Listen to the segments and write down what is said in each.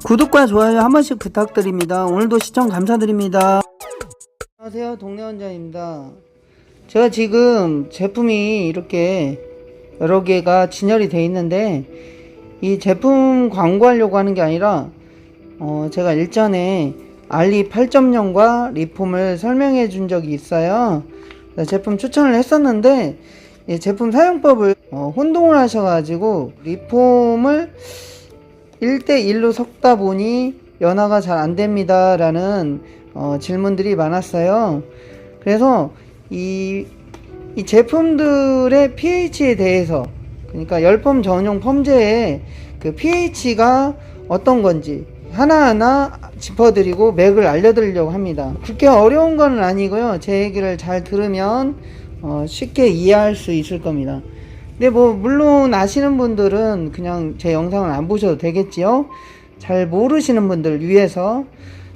구독과 좋아요 한 번씩 부탁드립니다. 오늘도 시청 감사드립니다. 안녕하세요, 동네원장입니다. 제가 지금 제품이 이렇게 여러 개가 진열이 되어 있는데 이 제품 광고하려고 하는 게 아니라 제가 일전에 알리 8.0과 리폼을 설명해 준 적이 있어요. 제품 추천을 했었는데 이 제품 사용법을 혼동을 하셔가지고 리폼을 1대1로 섞다 보니 연화가 잘 안됩니다 라는 질문들이 많았어요. 그래서 이 제품들의 pH에 대해서, 그러니까 열펌 전용 펌제의 그 pH가 어떤 건지 하나하나 짚어드리고 맥을 알려드리려고 합니다. 그렇게 어려운 건 아니고요. 제 얘기를 잘 들으면 쉽게 이해할 수 있을 겁니다. 근데 물론 아시는 분들은 그냥 제 영상을 안 보셔도 되겠지요. 잘 모르시는 분들 위해서.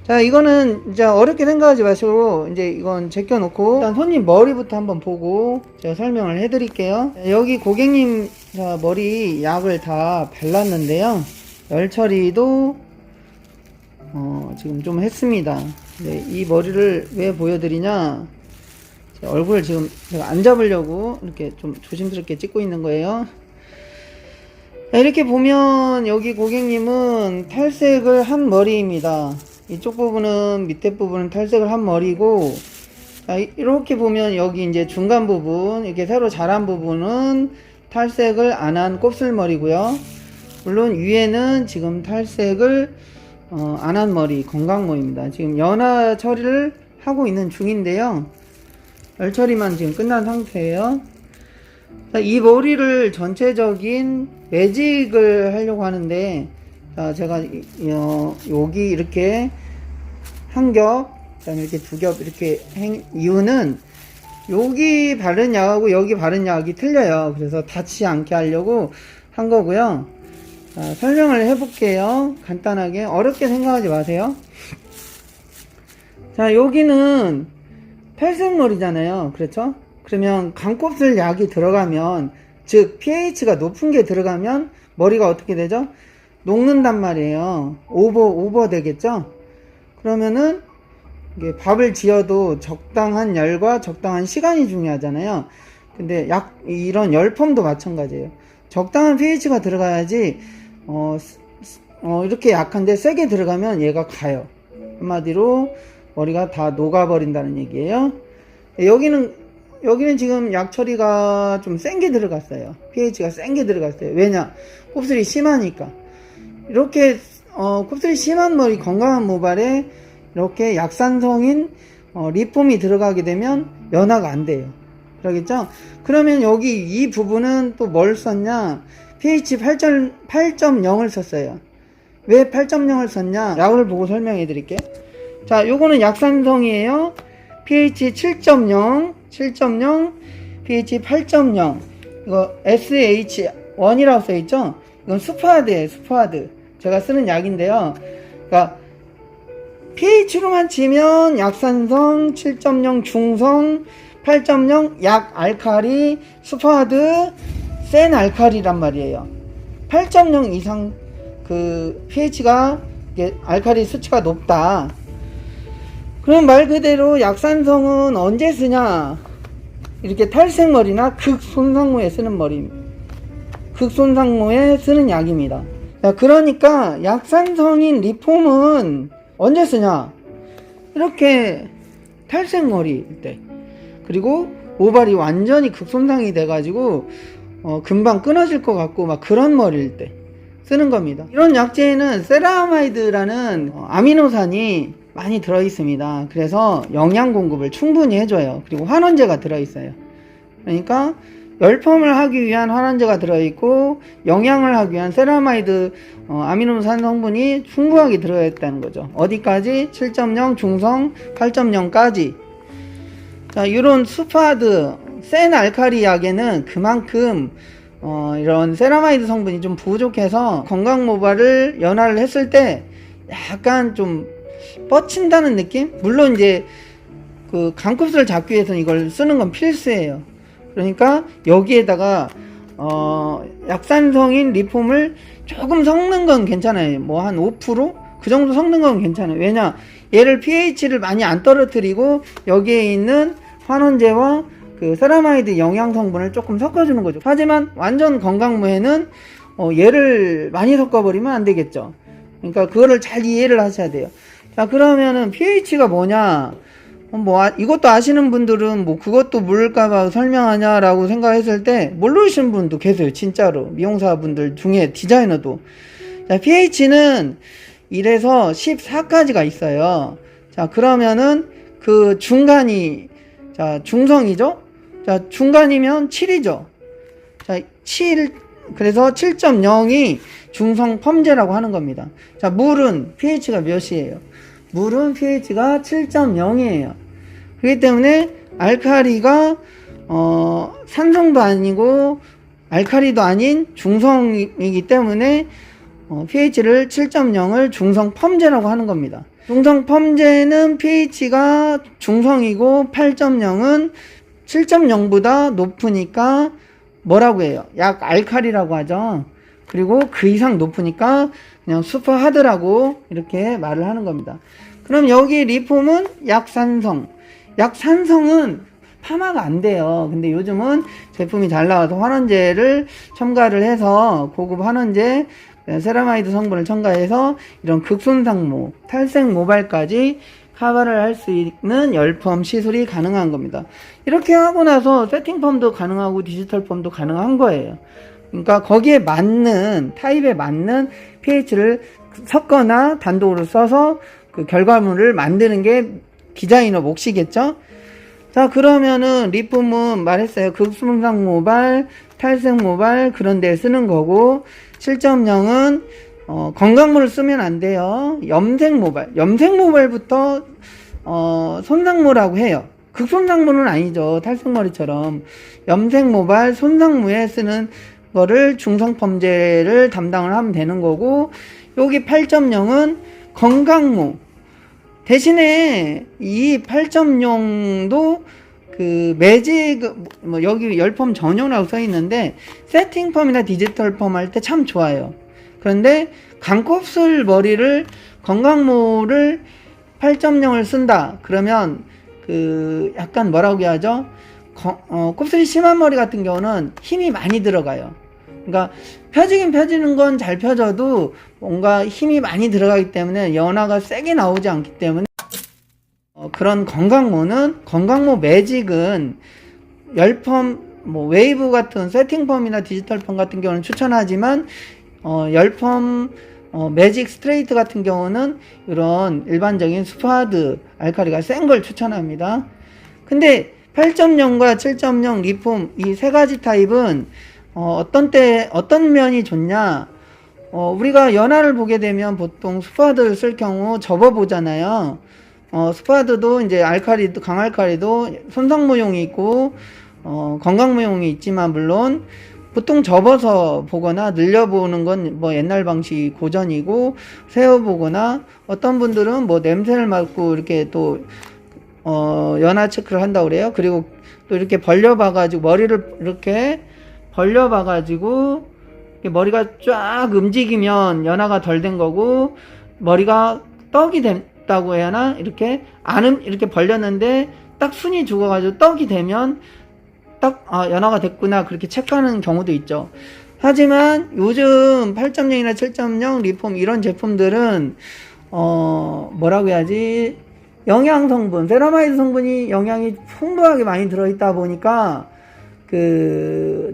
자, 이거는 이제 어렵게 생각하지 마시고 이제 이건 제껴놓고 일단 손님 머리부터 한번 보고 제가 설명을 해드릴게요. 여기 고객님 머리 약을 다 발랐는데요. 열 처리도 지금 좀 했습니다. 네, 이 머리를 왜 보여드리냐, 얼굴을 지금 제가 안 잡으려고 이렇게 좀 조심스럽게 찍고 있는 거예요. 이렇게 보면 여기 고객님은 탈색을 한 머리입니다. 이쪽 부분은, 밑에 부분은 탈색을 한 머리고, 이렇게 보면 여기 이제 중간 부분, 이렇게 새로 자란 부분은 탈색을 안 한 곱슬머리고요. 물론 위에는 지금 탈색을 안 한 머리, 건강모입니다. 지금 연화 처리를 하고 있는 중인데요. 열 처리만 지금 끝난 상태예요. 이 머리를 전체적인 매직을 하려고 하는데, 제가 여기 이렇게 한 겹, 그다음에 이렇게 두 겹 이렇게 이유는 여기 바른 약하고 여기 바른 약이 틀려요. 그래서 닿지 않게 하려고 한 거고요. 설명을 해볼게요. 간단하게. 어렵게 생각하지 마세요. 자, 여기는 탈색머리잖아요. 그렇죠? 그러면 강곱슬 약이 들어가면, 즉 pH가 높은 게 들어가면 머리가 어떻게 되죠? 녹는단 말이에요. 오버 되겠죠? 그러면은 이게 밥을 지어도 적당한 열과 적당한 시간이 중요하잖아요. 근데 이런 열펌도 마찬가지예요. 적당한 pH가 들어가야지 이렇게 약한데 세게 들어가면 얘가 가요. 한마디로 머리가 다 녹아버린다는 얘기예요. 여기는 지금 약 처리가 좀 센 게 들어갔어요. pH가 센 게 들어갔어요. 왜냐? 곱슬이 심하니까. 이렇게 곱슬이 심한 머리, 건강한 모발에 이렇게 약산성인 리폼이 들어가게 되면 연화가 안 돼요. 그러겠죠? 그러면 여기 이 부분은 또 뭘 썼냐? pH 8.0을 썼어요. 왜 8.0을 썼냐? 약을 보고 설명해 드릴게요. 자, 요거는 약산성이에요. pH 7.0, pH 8.0. 이거 SH1이라고 써있죠? 이건 스파드예요, 스파드. 제가 쓰는 약인데요. 그러니까 pH로만 치면 약산성, 7.0 중성, 8.0 약 알칼리, 스파드, 센 알칼리란 말이에요. 8.0 이상 그 pH가 알칼리 수치가 높다. 그럼 말 그대로 약산성은 언제 쓰냐? 이렇게 탈색머리나 극손상모에 쓰는 머리입니다. 극손상모에 쓰는 약입니다. 자, 그러니까 약산성인 리폼은 언제 쓰냐? 이렇게 탈색머리일 때, 그리고 모발이 완전히 극손상이 돼가지고 금방 끊어질 것 같고 막 그런 머리일 때 쓰는 겁니다. 이런 약재에는 세라마이드라는 아미노산이 많이 들어있습니다. 그래서 영양 공급을 충분히 해줘요. 그리고 환원제가 들어있어요. 그러니까 열펌을 하기 위한 환원제가 들어있고 영양을 하기 위한 세라마이드 아미노산 성분이 풍부하게 들어있다는 거죠. 어디까지? 7.0 중성, 8.0까지. 자, 이런 스파드, 센 알칼리 약에는 그만큼 이런 세라마이드 성분이 좀 부족해서 건강 모발을 연화를 했을 때 약간 좀 뻗친다는 느낌? 물론 이제 그 강급수를 잡기 위해서는 이걸 쓰는 건 필수예요. 그러니까 여기에다가 약산성인 리폼을 조금 섞는 건 괜찮아요. 뭐 한 5%? 그 정도 섞는 건 괜찮아요. 왜냐, 얘를 pH를 많이 안 떨어뜨리고 여기에 있는 환원제와 그 세라마이드 영양 성분을 조금 섞어주는 거죠. 하지만 완전 건강무에는 얘를 많이 섞어버리면 안 되겠죠. 그러니까 그거를 잘 이해를 하셔야 돼요. 자, 그러면은 pH가 뭐냐? 이것도 아시는 분들은 뭐 그것도 모를까봐 설명하냐라고 생각했을 때 모르시는 분도 계세요. 진짜로. 미용사분들 중에 디자이너도. 자, pH는 1에서 14까지가 있어요. 자, 그러면은 그 중간이, 자, 중성이죠? 자, 중간이면 7이죠. 자, 7, 그래서 7.0이 중성 펌제라고 하는 겁니다. 자, 물은 pH가 몇이에요? 물은 pH가 7.0이에요. 그렇기 때문에 알칼리가 산성도 아니고 알칼리도 아닌 중성이기 때문에 pH를 7.0을 중성 펌제라고 하는 겁니다. 중성 펌제는 pH가 중성이고 8.0은 7.0보다 높으니까 뭐라고 해요? 약 알칼리라고 하죠. 그리고 그 이상 높으니까 그냥 슈퍼 하드라고 이렇게 말을 하는 겁니다. 그럼 여기 리폼은 약산성. 약산성은 파마가 안 돼요. 근데 요즘은 제품이 잘 나와서 환원제를 첨가를 해서 고급 환원제 세라마이드 성분을 첨가해서 이런 극손상모, 탈색 모발까지 커버를 할 수 있는 열펌 시술이 가능한 겁니다. 이렇게 하고 나서 세팅펌도 가능하고 디지털 펌도 가능한 거예요. 그러니까 거기에 맞는 타입에 맞는 pH를 섞거나 단독으로 써서 그 결과물을 만드는 게 디자이너 몫이겠죠. 자, 그러면은 리폼은 말했어요. 극손상 모발, 탈색 모발 그런 데 쓰는 거고 7.0은 건강물을 쓰면 안 돼요. 염색 모발부터 손상모라고 해요. 극손상모는 아니죠. 탈색머리처럼. 염색 모발, 손상모에 쓰는 거를 중성펌제를 담당을 하면 되는 거고, 여기 8.0은 건강모. 대신에 이 8.0도 그 매직, 여기 열펌 전용이라고 써 있는데, 세팅펌이나 디지털 펌 할 때 참 좋아요. 그런데 강곱슬 머리를, 건강모를 8.0을 쓴다. 그러면 그 약간 뭐라고 해야죠? 곱슬이 심한 머리 같은 경우는 힘이 많이 들어가요. 그러니까 펴지긴 펴지는 건 잘 펴져도 뭔가 힘이 많이 들어가기 때문에 연화가 세게 나오지 않기 때문에 그런 건강모 매직은 열펌, 웨이브 같은 세팅펌이나 디지털 펌 같은 경우는 추천하지만 열펌 매직 스트레이트 같은 경우는 이런 일반적인 슈퍼하드 알칼리가 센 걸 추천합니다. 근데 8.0과 7.0 리폼 이 세 가지 타입은 어떤 면이 좋냐? 우리가 연화를 보게 되면 보통 슈퍼하드를 쓸 경우 접어보잖아요. 슈퍼하드도 이제 알칼리도, 강알칼리도 손상모용이 있고 건강모용이 있지만 물론 보통 접어서 보거나 늘려보는 건 옛날 방식 고전이고, 세워보거나 어떤 분들은 냄새를 맡고 이렇게 또 연화 체크를 한다고 그래요. 그리고 또 이렇게 벌려봐가지고 머리를 이렇게 벌려봐가지고 머리가 쫙 움직이면 연화가 덜 된 거고, 머리가 떡이 됐다고 해야 하나? 이렇게 이렇게 벌렸는데 딱 순이 죽어가지고 떡이 되면 연화가 됐구나, 그렇게 체크하는 경우도 있죠. 하지만 요즘 8.0이나 7.0 리폼 이런 제품들은 뭐라고 해야지, 영양 성분, 세라마이드 성분이 영양이 풍부하게 많이 들어있다 보니까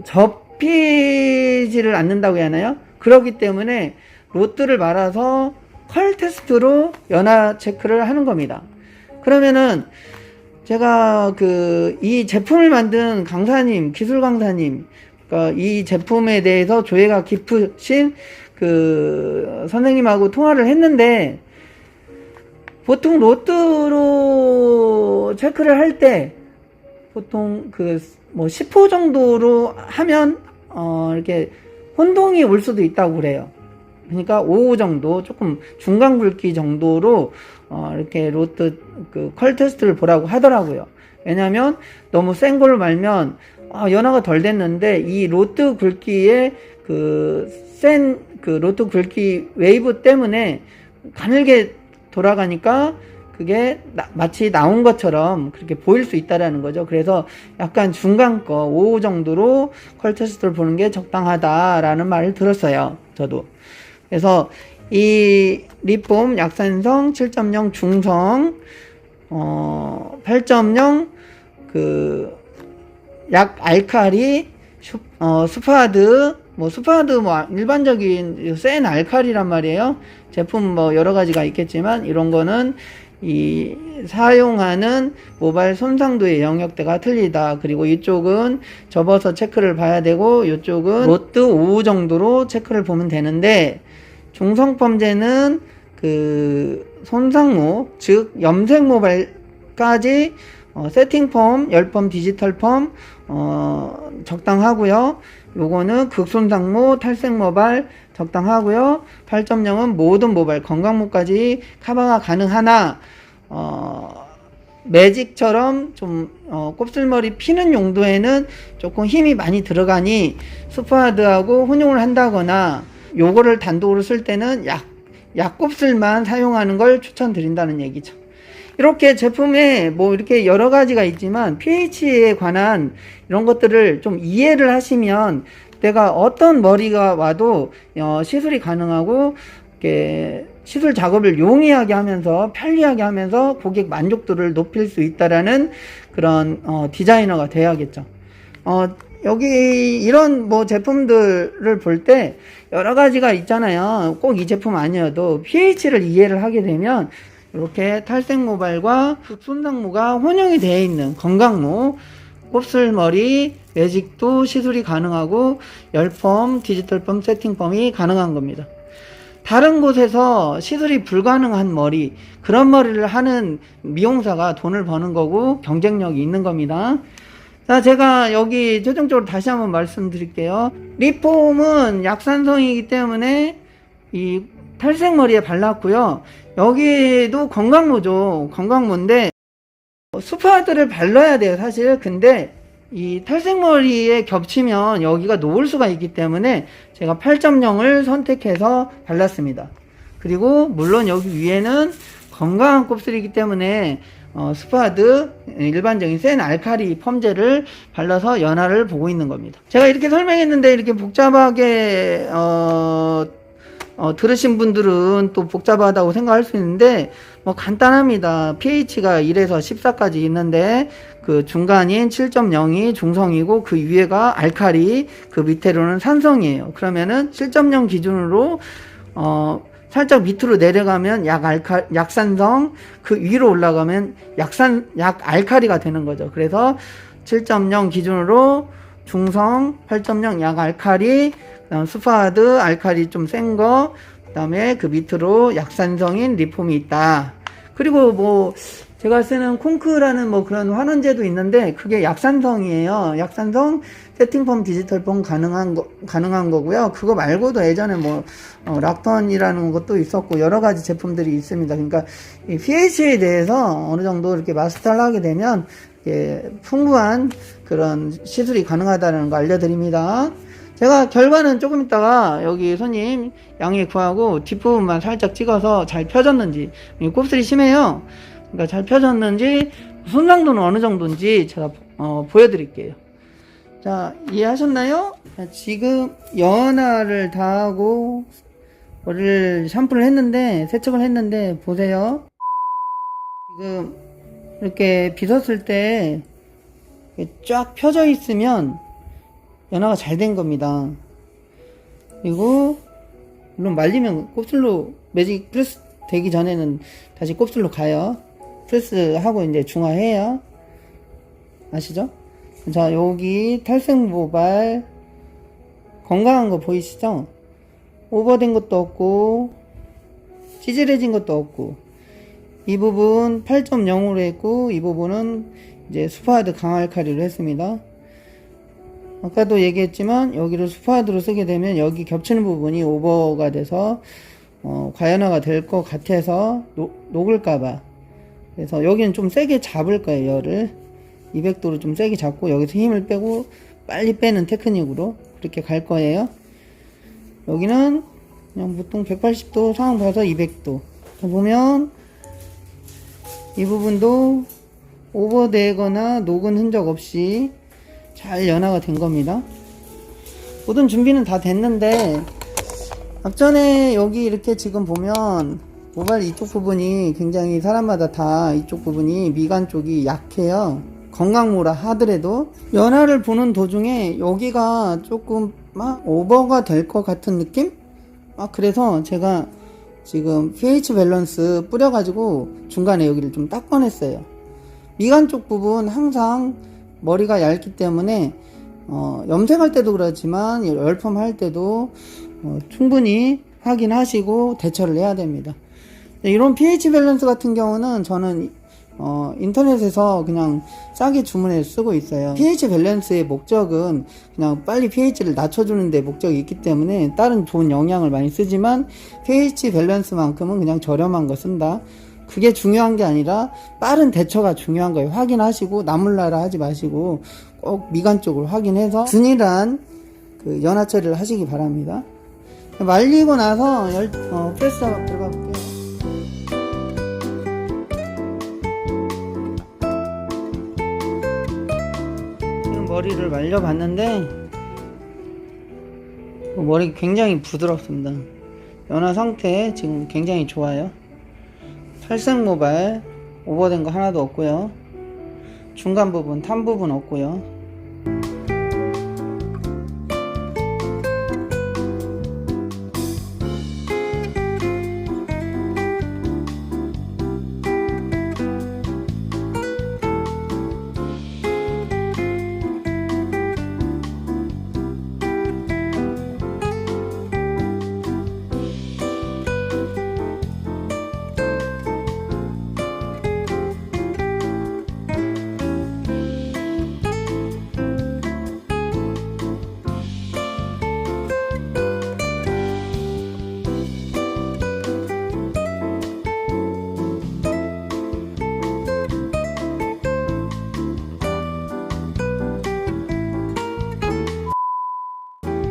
접히지를 않는다고 해야 하나요? 그렇기 때문에 로트를 말아서 컬 테스트로 연화 체크를 하는 겁니다. 그러면은 제가 이 제품을 만든 강사님, 기술 강사님, 이 제품에 대해서 조예가 깊으신 선생님하고 통화를 했는데, 보통 로트로 체크를 할 때 보통 10호 정도로 하면 이렇게 혼동이 올 수도 있다고 그래요. 그러니까 5호 정도, 조금 중간 굵기 정도로 이렇게 로트 컬 테스트를 보라고 하더라고요. 왜냐면 너무 센 걸로 말면 연화가 덜 됐는데 이 로트 굵기에 센 그 로또 굵기 웨이브 때문에 가늘게 돌아가니까 그게 마치 나온 것처럼 그렇게 보일 수 있다라는 거죠. 그래서 약간 중간 거 5 정도로 퀄테스트를 보는 게 적당하다라는 말을 들었어요. 저도. 그래서 이 리폼 약산성 7.0 중성 8.0 그 약 알칼리 스파드 스파드 일반적인 센 알칼리란 말이에요. 제품 여러 가지가 있겠지만 이런 거는 이 사용하는 모발 손상도의 영역대가 틀리다. 그리고 이쪽은 접어서 체크를 봐야 되고 이쪽은 로트 5 정도로 체크를 보면 되는데, 중성펌제는 그 손상모 즉 염색 모발까지 세팅펌, 열펌, 디지털펌 적당하고요. 요거는 극손상모, 탈색모발 적당하고요. 8.0은 모든 모발, 건강모까지 커버가 가능하나 매직처럼 좀 곱슬머리 피는 용도에는 조금 힘이 많이 들어가니 스파드하고 혼용을 한다거나 요거를 단독으로 쓸 때는 약곱슬만 사용하는 걸 추천드린다는 얘기죠. 이렇게 제품에 이렇게 여러 가지가 있지만 pH에 관한 이런 것들을 좀 이해를 하시면 내가 어떤 머리가 와도 시술이 가능하고 이렇게 시술 작업을 용이하게 하면서 편리하게 하면서 고객 만족도를 높일 수 있다라는 그런 디자이너가 돼야겠죠. 여기 이런 제품들을 볼 때 여러 가지가 있잖아요. 꼭 이 제품 아니어도 pH를 이해를 하게 되면 이렇게 탈색 모발과 손상모가 혼용이 되어 있는 건강모, 곱슬머리, 매직도 시술이 가능하고 열펌, 디지털펌, 세팅펌이 가능한 겁니다. 다른 곳에서 시술이 불가능한 머리, 그런 머리를 하는 미용사가 돈을 버는 거고 경쟁력이 있는 겁니다. 자, 제가 여기 최종적으로 다시 한번 말씀드릴게요. 리폼은 약산성이기 때문에 이 탈색머리에 발랐고요. 여기도 건강모죠. 건강모인데 스파드를 발라야 돼요, 사실. 근데 이 탈색머리에 겹치면 여기가 녹을 수가 있기 때문에 제가 8.0을 선택해서 발랐습니다. 그리고 물론 여기 위에는 건강한 곱슬이기 때문에 스파드 일반적인 센 알칼리 펌제를 발라서 연화를 보고 있는 겁니다. 제가 이렇게 설명했는데 이렇게 복잡하게 들으신 분들은 또 복잡하다고 생각할 수 있는데 간단합니다. pH가 1에서 14까지 있는데 그 중간인 7.0이 중성이고 그 위에가 알칼리, 그 밑에로는 산성이에요. 그러면은 7.0 기준으로 살짝 밑으로 내려가면 약산성, 그 위로 올라가면 약알칼리가 되는 거죠. 그래서 7.0 기준으로 중성, 8.0 약알칼리, 그다음 스파드 알칼리 좀 센 거, 그다음에 그 밑으로 약산성인 리폼이 있다. 그리고 제가 쓰는 콩크라는 그런 환원제도 있는데 그게 약산성이에요. 약산성 세팅펌, 디지털펌 가능한 거고요. 그거 말고도 예전에 락턴이라는 것도 있었고 여러 가지 제품들이 있습니다. 그러니까 이 pH에 대해서 어느 정도 이렇게 마스터를 하게 되면 풍부한 그런 시술이 가능하다는 거 알려드립니다. 제가 결과는 조금 있다가 여기 손님 양해 구하고 뒷부분만 살짝 찍어서 잘 펴졌는지, 곱슬이 심해요. 그러니까 잘 펴졌는지 손상도는 어느 정도인지 제가 보여드릴게요. 자, 이해하셨나요? 자, 지금 연화를 다 하고 머리를 샴푸를 했는데, 세척을 했는데 보세요. 지금 이렇게 빗었을 때 쫙 펴져 있으면 연화가 잘 된 겁니다. 그리고 물론 말리면 곱슬로 매직 프레스 되기 전에는 다시 곱슬로 가요. 프레스 하고 이제 중화해요. 아시죠? 자, 여기 탈색 모발 건강한 거 보이시죠? 오버된 것도 없고 찌질해진 것도 없고, 이 부분 8.0으로 했고 이 부분은 이제 스파드 강알칼리로 했습니다. 아까도 얘기했지만 여기를 스파드로 쓰게 되면 여기 겹치는 부분이 오버가 돼서 과연화가 될 것 같아서 녹을까봐, 그래서 여기는 좀 세게 잡을 거예요. 열을 200도로 좀 세게 잡고 여기서 힘을 빼고 빨리 빼는 테크닉으로 그렇게 갈 거예요. 여기는 그냥 보통 180도 상황 봐서 200도 보면 이 부분도 오버되거나 녹은 흔적 없이 잘 연화가 된 겁니다. 모든 준비는 다 됐는데 앞전에 여기 이렇게 지금 보면 모발 이쪽 부분이 굉장히 사람마다 다 이쪽 부분이 미간 쪽이 약해요. 건강모라 하더라도 연화를 보는 도중에 여기가 조금 막 오버가 될 것 같은 느낌? 그래서 제가 지금 pH 밸런스 뿌려가지고 중간에 여기를 좀 닦아냈어요. 미간 쪽 부분 항상 머리가 얇기 때문에 염색할 때도 그렇지만 열펌할 때도 충분히 확인하시고 대처를 해야 됩니다. 이런 pH 밸런스 같은 경우는 저는 인터넷에서 그냥 싸게 주문해서 쓰고 있어요. pH 밸런스의 목적은 그냥 빨리 pH를 낮춰주는 데 목적이 있기 때문에 다른 좋은 영양을 많이 쓰지만 pH 밸런스만큼은 그냥 저렴한 거 쓴다. 그게 중요한 게 아니라 빠른 대처가 중요한 거예요. 확인하시고 나몰라라 하지 마시고 꼭 미간 쪽을 확인해서 균일한 그 연화 처리를 하시기 바랍니다. 말리고 나서 프레스 작업 들어가 볼게요. 지금 머리를 말려봤는데 머리 굉장히 부드럽습니다. 연화 상태 지금 굉장히 좋아요. 탈색 모발 오버된 거 하나도 없고요. 중간 부분 탄 부분 없고요.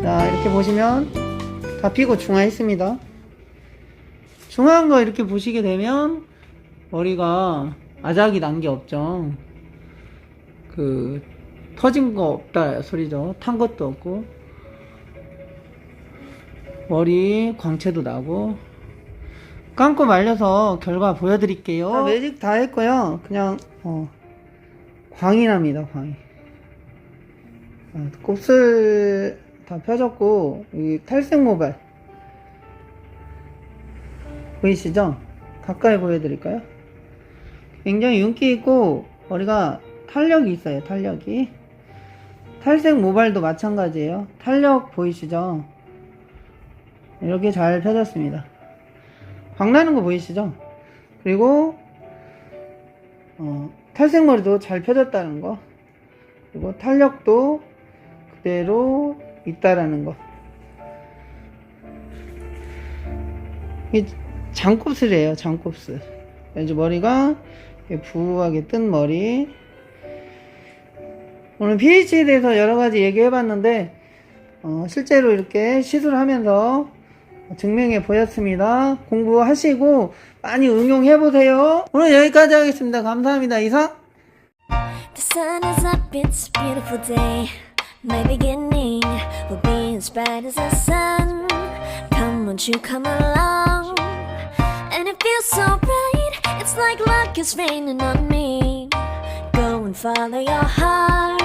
자, 이렇게 보시면 다 피고 중화했습니다. 중화한 거 이렇게 보시게 되면 머리가 아작이 난 게 없죠. 터진 거 없다 소리죠. 탄 것도 없고 머리 광채도 나고. 감고 말려서 결과 보여드릴게요. 매직 다 했고요. 그냥 광이 납니다. 광이. 곱슬 다 펴졌고, 이 탈색 모발 보이시죠? 가까이 보여드릴까요? 굉장히 윤기 있고 머리가 탄력이 있어요. 탄력이. 탈색 모발도 마찬가지예요. 탄력 보이시죠? 이렇게 잘 펴졌습니다. 광 나는 거 보이시죠? 그리고 탈색 머리도 잘 펴졌다는 거, 그리고 탄력도 그대로 있다라는 거. 이 장곱슬이에요. 장곱슬. 이제 머리가 부하게 뜬 머리. 오늘 pH에 대해서 여러가지 얘기해봤는데 실제로 이렇게 시술하면서 증명해 보였습니다. 공부하시고 많이 응용해보세요. 오늘 여기까지 하겠습니다. 감사합니다. 이상. The sun is up, it's a beautiful day. My beginning will be as bright as the sun. Come, won't you come along? And it feels so bright, it's like luck is raining on me. Go and follow your heart.